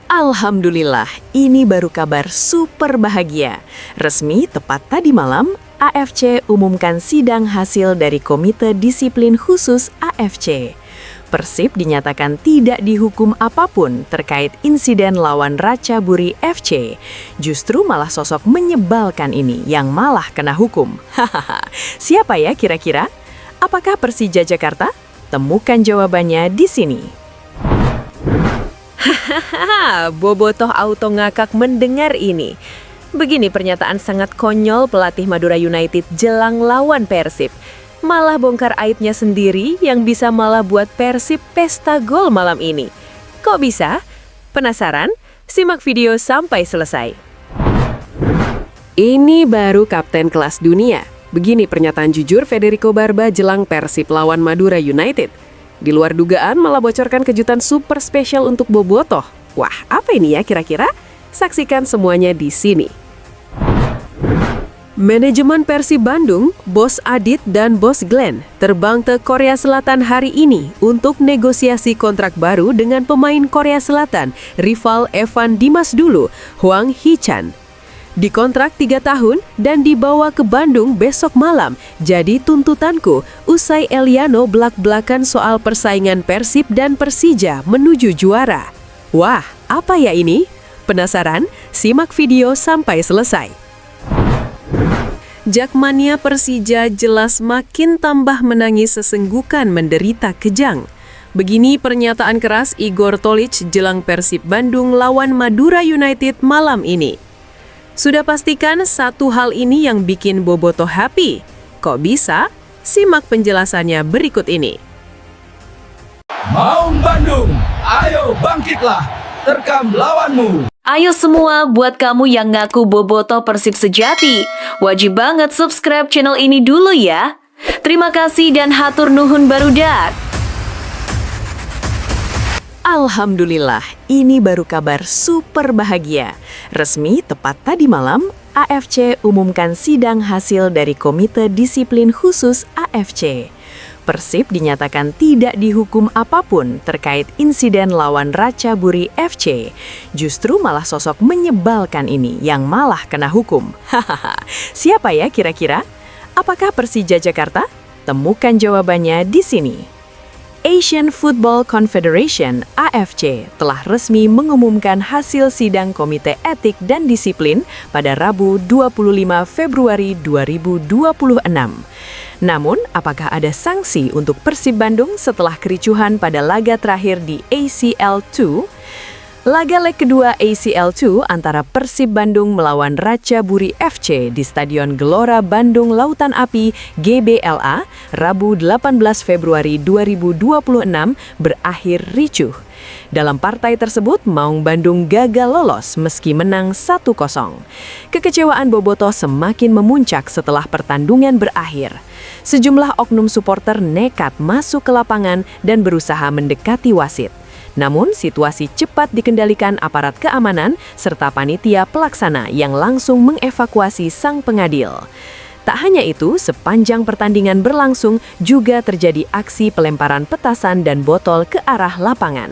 Alhamdulillah, ini baru kabar super bahagia. Resmi tepat tadi malam, AFC umumkan sidang hasil dari Komite Disiplin Khusus AFC. Persib dinyatakan tidak dihukum apapun terkait insiden lawan Ratchaburi FC. Justru malah sosok menyebalkan ini yang malah kena hukum. Hahaha, siapa ya kira-kira? Apakah Persija Jakarta? Temukan jawabannya di sini. Hahaha, Bobotoh auto ngakak mendengar ini. Begini pernyataan sangat konyol pelatih Madura United jelang lawan Persib. Malah bongkar aibnya sendiri yang bisa malah buat Persib pesta gol malam ini. Kok bisa? Penasaran? Simak video sampai selesai. Ini baru kapten kelas dunia. Begini pernyataan jujur Federico Barba jelang Persib lawan Madura United. Di luar dugaan malah bocorkan kejutan super spesial untuk Bobotoh. Wah, apa ini ya kira-kira? Saksikan semuanya di sini. Manajemen Persib Bandung, Bos Adit dan Bos Glenn terbang ke Korea Selatan hari ini untuk negosiasi kontrak baru dengan pemain Korea Selatan, rival Evan Dimas dulu, Hwang Hee-chan. Dikontrak 3 tahun dan dibawa ke Bandung besok malam. Jadi tuntutanku, usai Eliano belak-belakan soal persaingan Persib dan Persija menuju juara. Wah, apa ya ini? Penasaran? Simak video sampai selesai. Jakmania Persija jelas makin tambah menangis sesenggukan menderita kejang. Begini pernyataan keras Igor Tolic jelang Persib Bandung lawan Madura United malam ini. Sudah pastikan satu hal ini yang bikin Bobotoh happy. Kok bisa? Simak penjelasannya berikut ini. Maung Bandung, ayo bangkitlah, terkam lawanmu. Ayo semua buat kamu yang ngaku Bobotoh Persib sejati, wajib banget subscribe channel ini dulu ya. Terima kasih dan hatur nuhun barudak. Alhamdulillah, ini baru kabar super bahagia. Resmi tepat tadi malam, AFC umumkan sidang hasil dari Komite Disiplin Khusus AFC. Persib dinyatakan tidak dihukum apapun terkait insiden lawan Ratchaburi FC. Justru malah sosok menyebalkan ini yang malah kena hukum. Hahaha, siapa ya kira-kira? Apakah Persija Jakarta? Temukan jawabannya di sini. Asian Football Confederation (AFC) telah resmi mengumumkan hasil sidang Komite Etik dan Disiplin pada Rabu 25 Februari 2026. Namun, apakah ada sanksi untuk Persib Bandung setelah kericuhan pada laga terakhir di ACL 2? Laga leg kedua ACL 2 antara Persib Bandung melawan Ratchaburi FC di Stadion Gelora Bandung Lautan Api GBLA Rabu 18 Februari 2026 berakhir ricuh. Dalam partai tersebut, Maung Bandung gagal lolos meski menang 1-0. Kekecewaan Bobotoh semakin memuncak setelah pertandingan berakhir. Sejumlah oknum supporter nekat masuk ke lapangan dan berusaha mendekati wasit. Namun, situasi cepat dikendalikan aparat keamanan serta panitia pelaksana yang langsung mengevakuasi sang pengadil. Tak hanya itu, sepanjang pertandingan berlangsung juga terjadi aksi pelemparan petasan dan botol ke arah lapangan.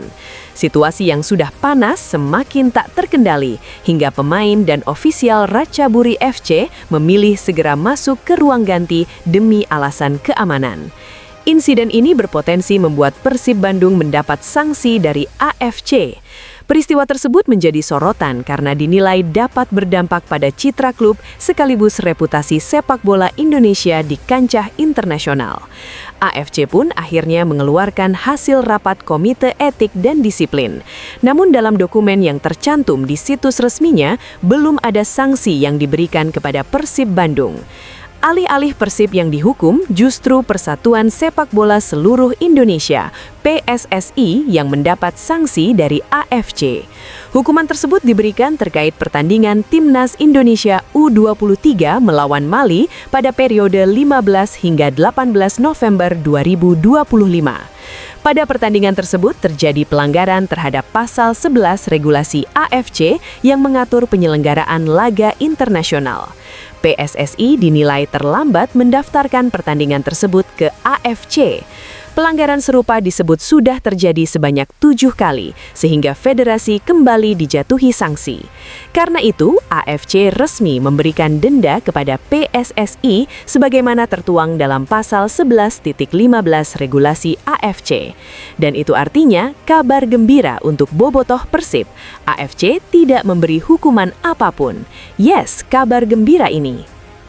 Situasi yang sudah panas semakin tak terkendali hingga pemain dan ofisial Ratchaburi FC memilih segera masuk ke ruang ganti demi alasan keamanan. Insiden ini berpotensi membuat Persib Bandung mendapat sanksi dari AFC. Peristiwa tersebut menjadi sorotan karena dinilai dapat berdampak pada citra klub sekaligus reputasi sepak bola Indonesia di kancah internasional. AFC pun akhirnya mengeluarkan hasil rapat Komite Etik dan Disiplin. Namun dalam dokumen yang tercantum di situs resminya, belum ada sanksi yang diberikan kepada Persib Bandung. Alih-alih Persib yang dihukum, justru Persatuan Sepak Bola Seluruh Indonesia (PSSI) yang mendapat sanksi dari AFC. Hukuman tersebut diberikan terkait pertandingan Timnas Indonesia U23 melawan Mali pada periode 15 hingga 18 November 2025. Pada pertandingan tersebut terjadi pelanggaran terhadap pasal 11 regulasi AFC yang mengatur penyelenggaraan laga internasional. PSSI dinilai terlambat mendaftarkan pertandingan tersebut ke AFC. Pelanggaran serupa disebut sudah terjadi sebanyak 7 kali, sehingga federasi kembali dijatuhi sanksi. Karena itu, AFC resmi memberikan denda kepada PSSI sebagaimana tertuang dalam pasal 11.15 regulasi AFC. Dan itu artinya kabar gembira untuk bobotoh Persib. AFC tidak memberi hukuman apapun. Yes, kabar gembira ini.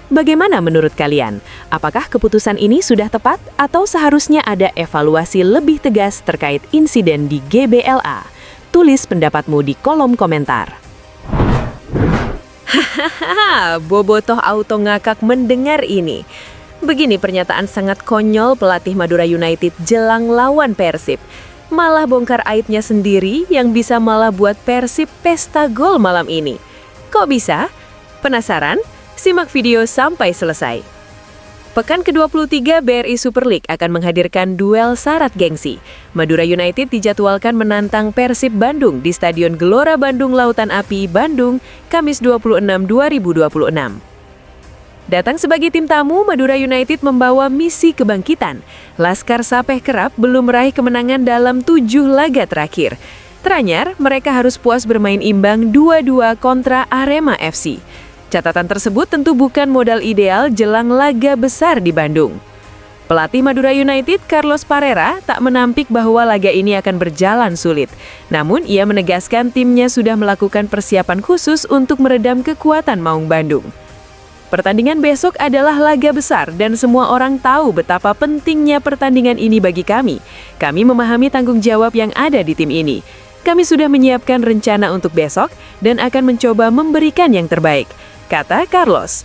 Bagaimana menurut kalian? Apakah keputusan ini sudah tepat atau seharusnya ada evaluasi lebih tegas terkait insiden di GBLA? Tulis pendapatmu di kolom komentar. Hahaha, bobotoh auto ngakak mendengar ini. Begini pernyataan sangat konyol pelatih Madura United jelang lawan Persib. Malah bongkar aibnya sendiri yang bisa malah buat Persib pesta gol malam ini. Kok bisa? Penasaran? Simak video sampai selesai. Pekan ke-23 BRI Super League akan menghadirkan duel syarat gengsi. Madura United dijadwalkan menantang Persib Bandung di Stadion Gelora Bandung Lautan Api, Bandung, Kamis 26/2026. Datang sebagai tim tamu, Madura United membawa misi kebangkitan. Laskar Sapeh Kerap belum meraih kemenangan dalam 7 laga terakhir. Teranyar, mereka harus puas bermain imbang 2-2 kontra Arema FC. Catatan tersebut tentu bukan modal ideal jelang laga besar di Bandung. Pelatih Madura United, Carlos Parreira, tak menampik bahwa laga ini akan berjalan sulit. Namun, ia menegaskan timnya sudah melakukan persiapan khusus untuk meredam kekuatan Maung Bandung. Pertandingan besok adalah laga besar dan semua orang tahu betapa pentingnya pertandingan ini bagi kami. Kami memahami tanggung jawab yang ada di tim ini. Kami sudah menyiapkan rencana untuk besok dan akan mencoba memberikan yang terbaik, kata Carlos.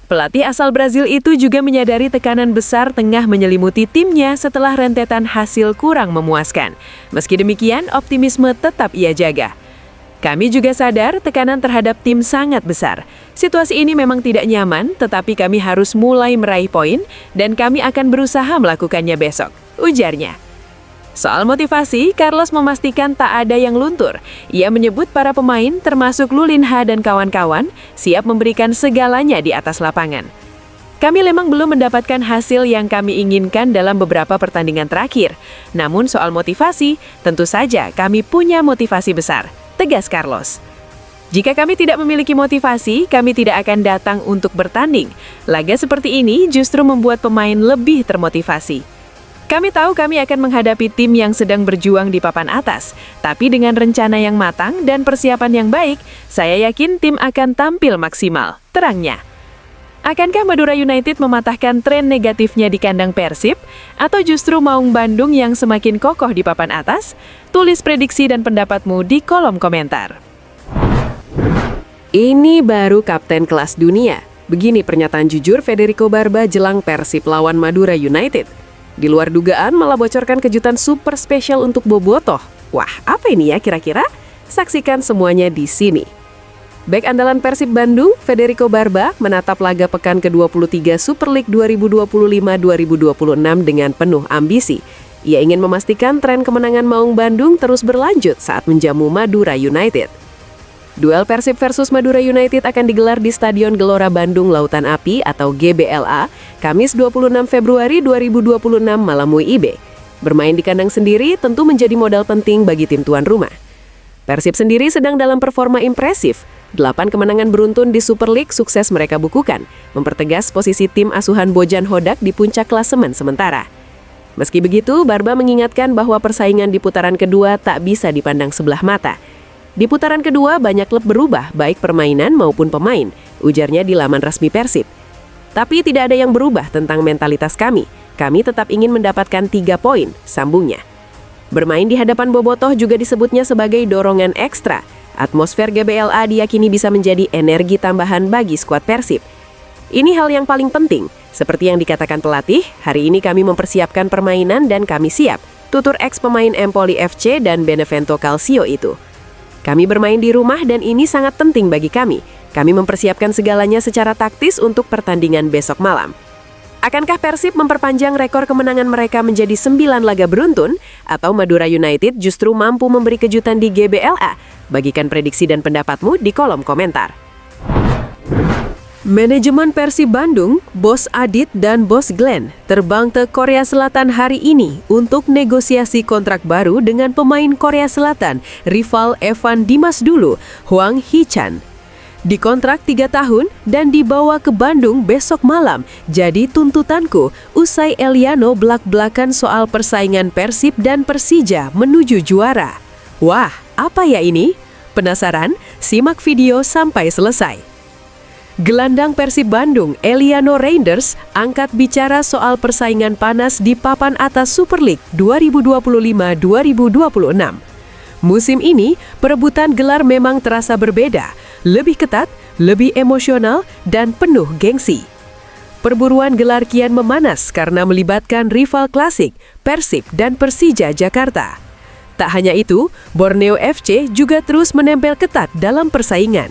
Pelatih asal Brazil itu juga menyadari tekanan besar tengah menyelimuti timnya setelah rentetan hasil kurang memuaskan. Meski demikian, optimisme tetap ia jaga. Kami juga sadar tekanan terhadap tim sangat besar. Situasi ini memang tidak nyaman, tetapi kami harus mulai meraih poin dan kami akan berusaha melakukannya besok, ujarnya. Soal motivasi, Carlos memastikan tak ada yang luntur. Ia menyebut para pemain, termasuk Lulinha dan kawan-kawan, siap memberikan segalanya di atas lapangan. Kami memang belum mendapatkan hasil yang kami inginkan dalam beberapa pertandingan terakhir. Namun soal motivasi, tentu saja kami punya motivasi besar, tegas Carlos. Jika kami tidak memiliki motivasi, kami tidak akan datang untuk bertanding. Laga seperti ini justru membuat pemain lebih termotivasi. Kami tahu kami akan menghadapi tim yang sedang berjuang di papan atas, tapi dengan rencana yang matang dan persiapan yang baik, saya yakin tim akan tampil maksimal, terangnya. Akankah Madura United mematahkan tren negatifnya di kandang Persib, atau justru Maung Bandung yang semakin kokoh di papan atas? Tulis prediksi dan pendapatmu di kolom komentar. Ini baru kapten kelas dunia. Begini pernyataan jujur Federico Barba jelang Persib lawan Madura United. Di luar dugaan malah bocorkan kejutan super spesial untuk bobotoh. Wah, apa ini ya kira-kira? Saksikan semuanya di sini. Bek andalan Persib Bandung, Federico Barba, menatap laga pekan ke-23 Super League 2025-2026 dengan penuh ambisi. Ia ingin memastikan tren kemenangan Maung Bandung terus berlanjut saat menjamu Madura United. Duel Persib versus Madura United akan digelar di Stadion Gelora Bandung Lautan Api atau GBLA, Kamis 26 Februari 2026 malam WIB. Bermain di kandang sendiri tentu menjadi modal penting bagi tim tuan rumah. Persib sendiri sedang dalam performa impresif. 8 kemenangan beruntun di Super League sukses mereka bukukan, mempertegas posisi tim asuhan Bojan Hodak di puncak klasemen sementara. Meski begitu, Barba mengingatkan bahwa persaingan di putaran kedua tak bisa dipandang sebelah mata. Di putaran kedua, banyak klub berubah, baik permainan maupun pemain, ujarnya di laman resmi Persib. Tapi tidak ada yang berubah tentang mentalitas kami. Kami tetap ingin mendapatkan 3 poin, sambungnya. Bermain di hadapan bobotoh juga disebutnya sebagai dorongan ekstra. Atmosfer GBLA diyakini bisa menjadi energi tambahan bagi skuad Persib. Ini hal yang paling penting. Seperti yang dikatakan pelatih, hari ini kami mempersiapkan permainan dan kami siap, tutur ex pemain Empoli FC dan Benevento Calcio itu. Kami bermain di rumah dan ini sangat penting bagi kami. Kami mempersiapkan segalanya secara taktis untuk pertandingan besok malam. Akankah Persib memperpanjang rekor kemenangan mereka menjadi 9 laga beruntun? Atau Madura United justru mampu memberi kejutan di GBLA? Bagikan prediksi dan pendapatmu di kolom komentar. Manajemen Persib Bandung, Bos Adit dan Bos Glenn terbang ke Korea Selatan hari ini untuk negosiasi kontrak baru dengan pemain Korea Selatan, rival Evan Dimas dulu, Hwang Hee-chan. Dikontrak 3 tahun dan dibawa ke Bandung besok malam. Jadi tuntutanku, usai Eliano belak-belakan soal persaingan Persib dan Persija menuju juara. Wah, apa ya ini? Penasaran? Simak video sampai selesai. Gelandang Persib Bandung, Eliano Reinders, angkat bicara soal persaingan panas di papan atas Super League 2025-2026. Musim ini, perebutan gelar memang terasa berbeda, lebih ketat, lebih emosional, dan penuh gengsi. Perburuan gelar kian memanas karena melibatkan rival klasik, Persib dan Persija Jakarta. Tak hanya itu, Borneo FC juga terus menempel ketat dalam persaingan.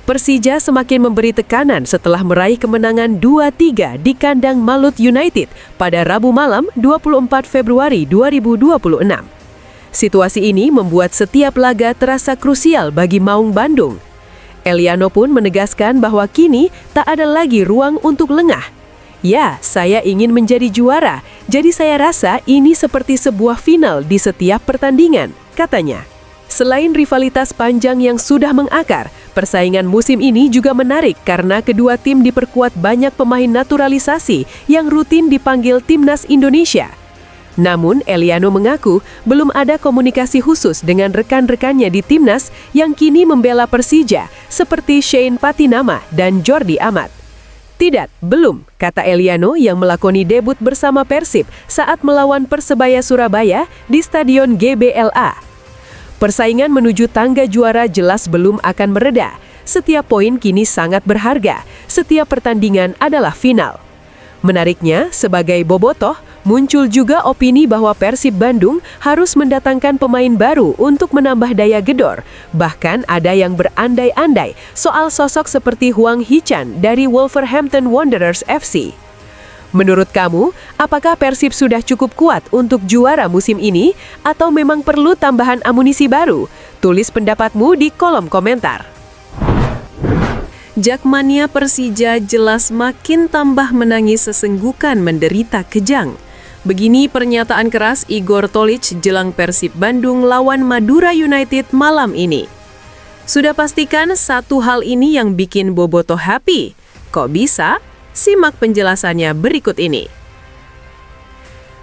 Persija semakin memberi tekanan setelah meraih kemenangan 2-3 di kandang Malut United pada Rabu malam 24 Februari 2026. Situasi ini membuat setiap laga terasa krusial bagi Maung Bandung. Eliano pun menegaskan bahwa kini tak ada lagi ruang untuk lengah. Ya, saya ingin menjadi juara, jadi saya rasa ini seperti sebuah final di setiap pertandingan, katanya. Selain rivalitas panjang yang sudah mengakar, persaingan musim ini juga menarik karena kedua tim diperkuat banyak pemain naturalisasi yang rutin dipanggil Timnas Indonesia. Namun, Eliano mengaku belum ada komunikasi khusus dengan rekan-rekannya di Timnas yang kini membela Persija, seperti Shane Patinama dan Jordi Amat. Tidak, belum, kata Eliano yang melakoni debut bersama Persib saat melawan Persebaya Surabaya di Stadion GBLA. Persaingan menuju tangga juara jelas belum akan mereda. Setiap poin kini sangat berharga. Setiap pertandingan adalah final. Menariknya, sebagai bobotoh, muncul juga opini bahwa Persib Bandung harus mendatangkan pemain baru untuk menambah daya gedor. Bahkan ada yang berandai-andai soal sosok seperti Hwang Hee-chan dari Wolverhampton Wanderers FC. Menurut kamu, apakah Persib sudah cukup kuat untuk juara musim ini atau memang perlu tambahan amunisi baru? Tulis pendapatmu di kolom komentar. Jakmania Persija jelas makin tambah menangis sesenggukan menderita kejang. Begini pernyataan keras Igor Tolić jelang Persib Bandung lawan Madura United malam ini. Sudah pastikan satu hal ini yang bikin bobotoh happy. Kok bisa? Simak penjelasannya berikut ini.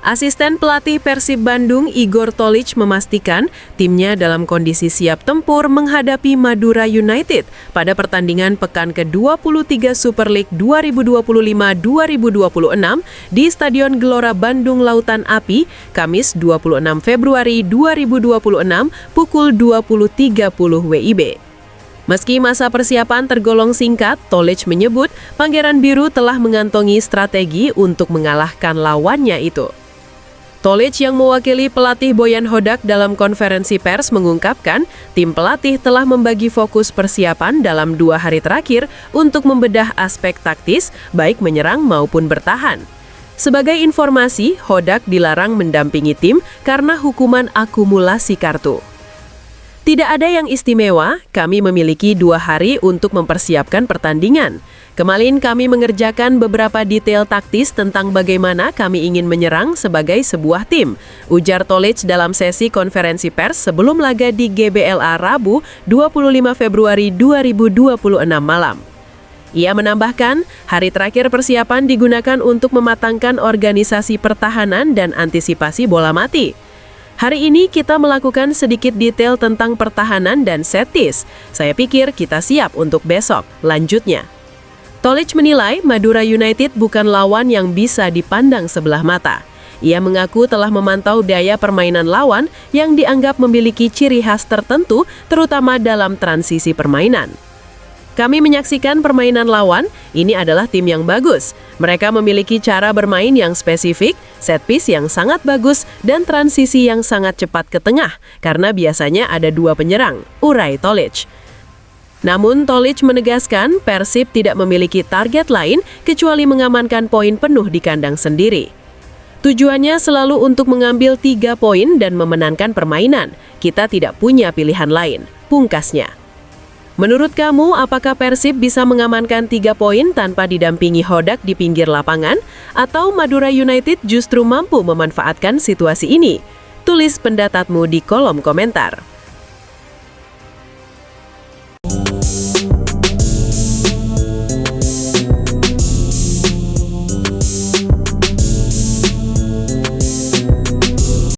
Asisten pelatih Persib Bandung Igor Tolić memastikan timnya dalam kondisi siap tempur menghadapi Madura United pada pertandingan pekan ke-23 Super League 2025-2026 di Stadion Gelora Bandung Lautan Api, Kamis 26 Februari 2026 pukul 20.30 WIB. Meski masa persiapan tergolong singkat, Tolić menyebut Pangeran Biru telah mengantongi strategi untuk mengalahkan lawannya itu. Tolić yang mewakili pelatih Boyan Hodak dalam konferensi pers mengungkapkan tim pelatih telah membagi fokus persiapan dalam 2 hari terakhir untuk membedah aspek taktis baik menyerang maupun bertahan. Sebagai informasi, Hodak dilarang mendampingi tim karena hukuman akumulasi kartu. Tidak ada yang istimewa, kami memiliki 2 hari untuk mempersiapkan pertandingan. Kemarin kami mengerjakan beberapa detail taktis tentang bagaimana kami ingin menyerang sebagai sebuah tim, ujar Tolić dalam sesi konferensi pers sebelum laga di GBLA Rabu 25 Februari 2026 malam. Ia menambahkan, hari terakhir persiapan digunakan untuk mematangkan organisasi pertahanan dan antisipasi bola mati. Hari ini kita melakukan sedikit detail tentang pertahanan dan set piece. Saya pikir kita siap untuk besok, lanjutnya. Tolić menilai Madura United bukan lawan yang bisa dipandang sebelah mata. Ia mengaku telah memantau daya permainan lawan yang dianggap memiliki ciri khas tertentu, terutama dalam transisi permainan. Kami menyaksikan permainan lawan, ini adalah tim yang bagus. Mereka memiliki cara bermain yang spesifik, set piece yang sangat bagus, dan transisi yang sangat cepat ke tengah, karena biasanya ada 2 penyerang, urai Tolić. Namun Tolić menegaskan Persib tidak memiliki target lain kecuali mengamankan poin penuh di kandang sendiri. Tujuannya selalu untuk mengambil 3 poin dan memenangkan permainan. Kita tidak punya pilihan lain, pungkasnya. Menurut kamu, apakah Persib bisa mengamankan 3 poin tanpa didampingi Hodak di pinggir lapangan? Atau Madura United justru mampu memanfaatkan situasi ini? Tulis pendapatmu di kolom komentar.